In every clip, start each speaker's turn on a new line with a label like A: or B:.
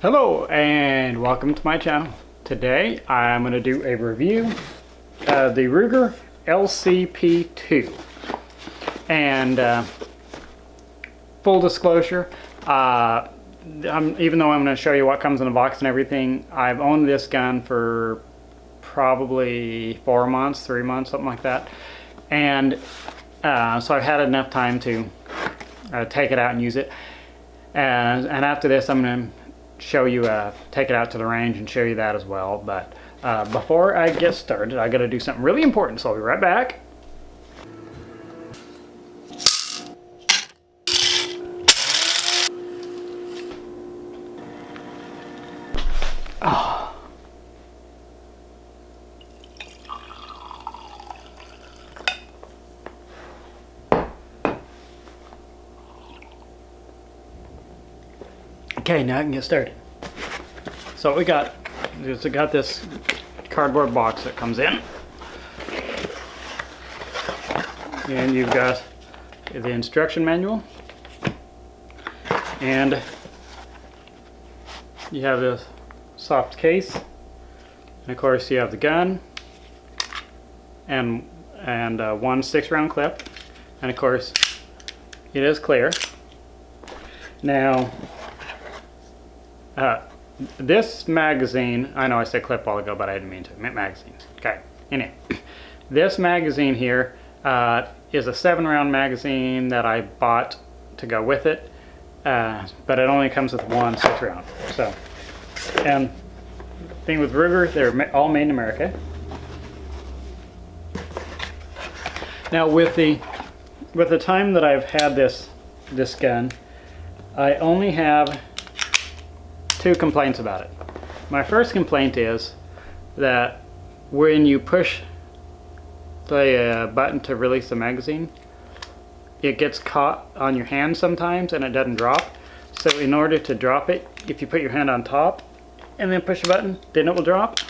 A: Hello and welcome to my channel. Today I'm going to do a review of the Ruger LCP II. And full disclosure, even though I'm going to show you what comes in the box and everything, I've owned this gun for probably 4 months, 3 months, something like that. And so I've had enough time to take it out and use it. And after this I'm going to show you take it out to the range and show you that as well. But before I get started, I got to do something really important, so I'll be right back. Okay, now I can get started. So what we got is we got this cardboard box that comes in, and you've got the instruction manual, and you have this soft case, and of course you have the gun and one 6-round clip, and of course it is clear. Now this magazine, I know I said clip a while ago, but I didn't mean to. I meant magazine. Okay, anyway, this magazine here is a 7-round magazine that I bought to go with it, but it only comes with one 6-round. So, and the thing with Ruger, they're all made in America. Now with the time that I've had this gun, I only have 2 complaints about it. My first complaint is that when you push the button to release the magazine, it gets caught on your hand sometimes and it doesn't drop. So in order to drop it, if you put your hand on top and then push the button, then it will drop.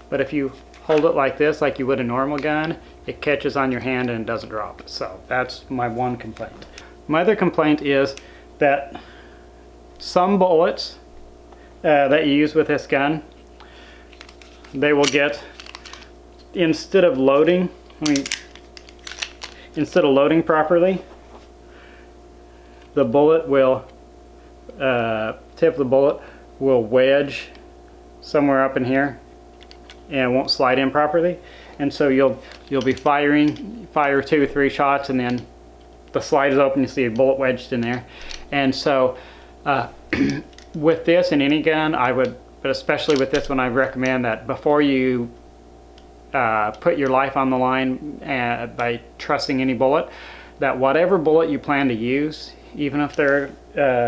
A: But if you hold it like this, like you would a normal gun, it catches on your hand and it doesn't drop. So that's my one complaint. My other complaint is that some bullets that you use with this gun, they will get, instead of loading properly, the bullet will, tip of the bullet will wedge somewhere up in here and it won't slide in properly. And so you'll be fire 2 or 3 shots, and then the slide is open, you see a bullet wedged in there. And so with this and any gun, I would, but especially with this one, I recommend that before you put your life on the line by trusting any bullet, that whatever bullet you plan to use, even if they're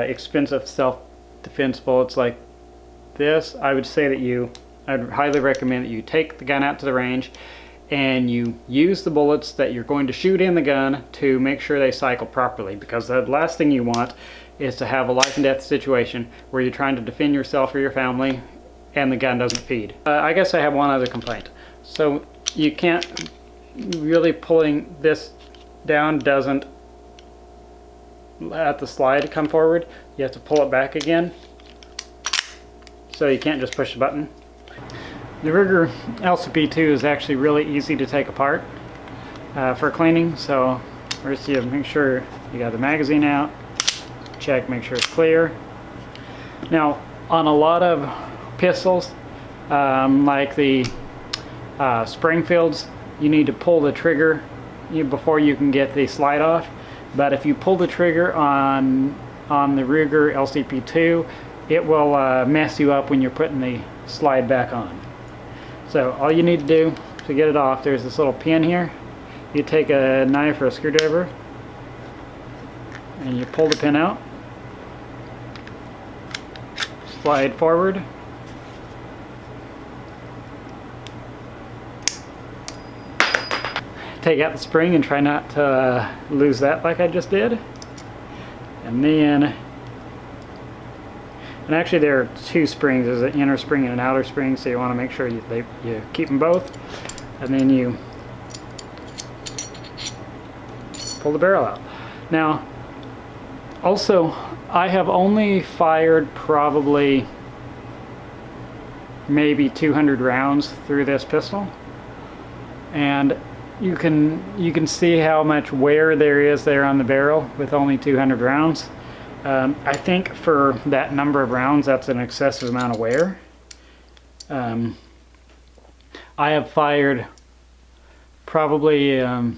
A: expensive self-defense bullets like this, I would say that I'd highly recommend that you take the gun out to the range and you use the bullets that you're going to shoot in the gun to make sure they cycle properly, because the last thing you want is to have a life and death situation where you're trying to defend yourself or your family and the gun doesn't feed. I guess I have one other complaint. So you can't really, pulling this down doesn't let the slide come forward. You have to pull it back again. So you can't just push the button. The Ruger LCP II is actually really easy to take apart for cleaning. So first you make sure you got the magazine out. Check, make sure it's clear. Now on a lot of pistols, like the Springfields, you need to pull the trigger before you can get the slide off. But if you pull the trigger on the Ruger LCP II, it will mess you up when you're putting the slide back on. So all you need to do to get it off, there's this little pin here. You take a knife or a screwdriver and you pull the pin out, slide forward, take out the spring and try not to lose that like I just did. And then, and actually there are 2 springs, there's an inner spring and an outer spring, so you want to make sure you keep them both. And then you pull the barrel out. Now Also, I have only fired probably maybe 200 rounds through this pistol, and you can see how much wear there is there on the barrel with only 200 rounds. I think for that number of rounds, that's an excessive amount of wear. I have fired probably over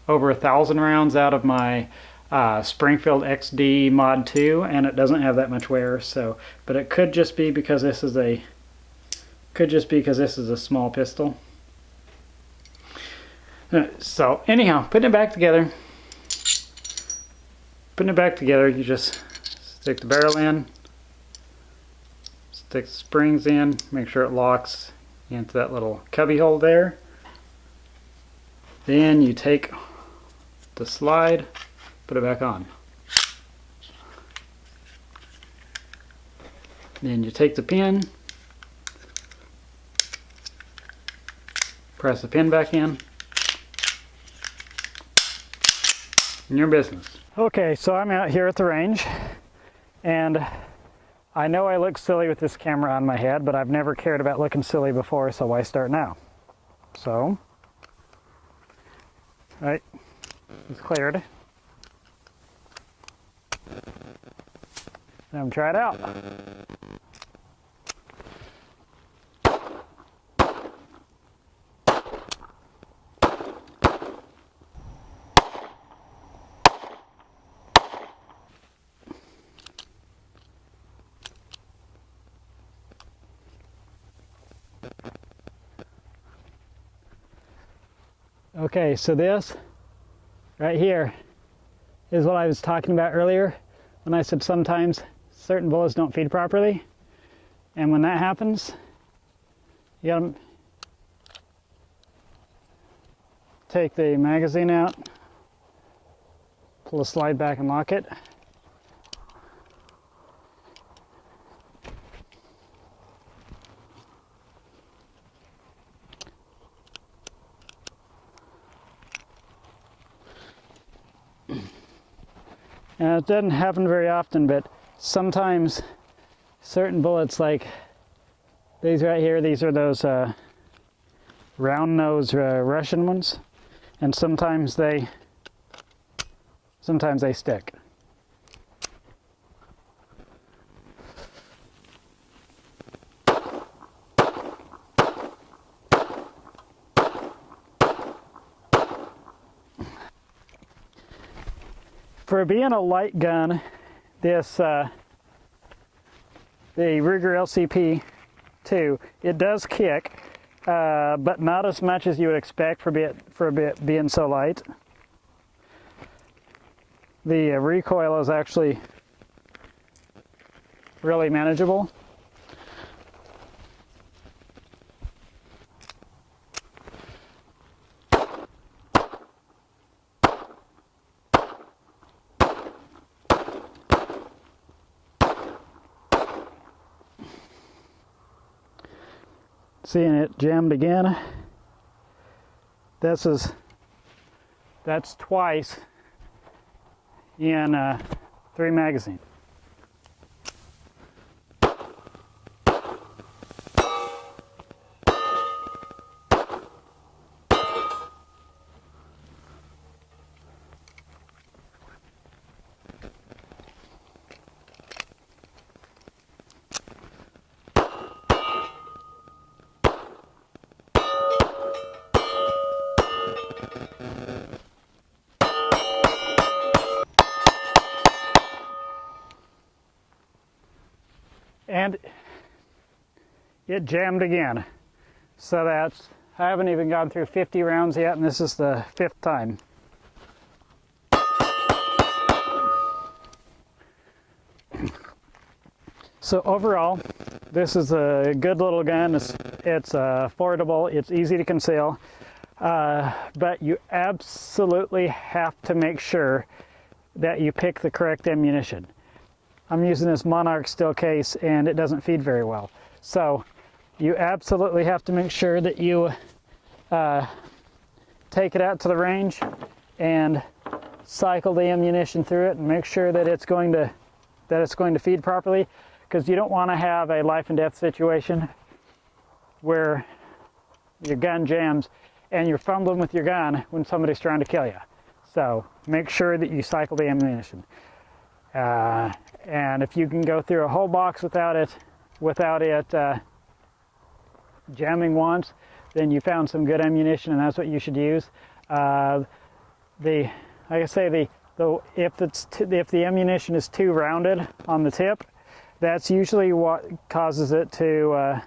A: 1,000 rounds out of my Springfield XD Mod 2, and it doesn't have that much wear. So, but it could just be because this is a small pistol. So anyhow, putting it back together. You just stick the barrel in, stick the springs in, make sure it locks into that little cubby hole there. Then you take the slide, put it back on. Then you take the pin, press the pin back in, and your business. Okay, so I'm out here at the range, and I know I look silly with this camera on my head, but I've never cared about looking silly before, so why start now? So, right, it's cleared. Now try it out. Okay, so this right here is what I was talking about earlier when I said sometimes certain bullets don't feed properly. And when that happens, you gotta take the magazine out, pull the slide back and lock it. And it doesn't happen very often, but sometimes certain bullets, like these right here, these are those round nose Russian ones, and sometimes they stick. For being a light gun, this the Ruger LCP II, it does kick, but not as much as you would expect for a bit being so light. The recoil is actually really manageable. Seeing it jammed again. That's twice in 3 magazines. And it jammed again. So I haven't even gone through 50 rounds yet, and this is the 5th time. So overall, this is a good little gun. It's affordable, it's easy to conceal, but you absolutely have to make sure that you pick the correct ammunition. I'm using this Monarch steel case and it doesn't feed very well. So you absolutely have to make sure that you take it out to the range and
B: cycle the ammunition through it and make sure that it's going to feed properly, because you don't want to have a life and death situation where your gun jams and you're fumbling with your gun when somebody's trying to kill you. So make sure that you cycle the ammunition. And if you can go through a whole box without it jamming once, then you found some good ammunition, and that's what you should use. Like I say, if the ammunition is too rounded on the tip, that's usually what causes it to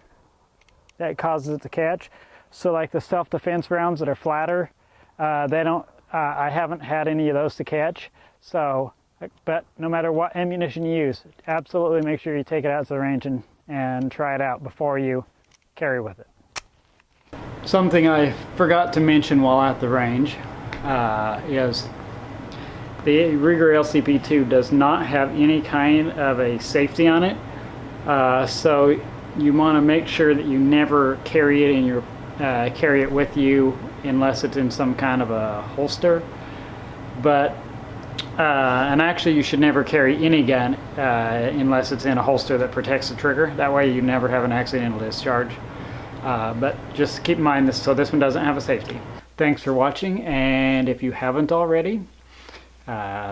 B: catch. So like the self-defense rounds that are flatter, I haven't had any of those to catch. So, but no matter what ammunition you use, absolutely make sure you take it out to the range and try it out before you carry with it.
A: Something I forgot to mention while at the range is the Ruger LCP II does not have any kind of a safety on it. So you want to make sure that you never carry it with you unless it's in some kind of a holster. But and actually you should never carry any gun unless it's in a holster that protects the trigger. That way you never have an accidental discharge. But just keep in mind this, so this one doesn't have a safety. Thanks for watching, and if you haven't already,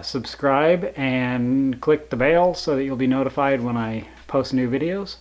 A: subscribe and click the bell so that you'll be notified when I post new videos.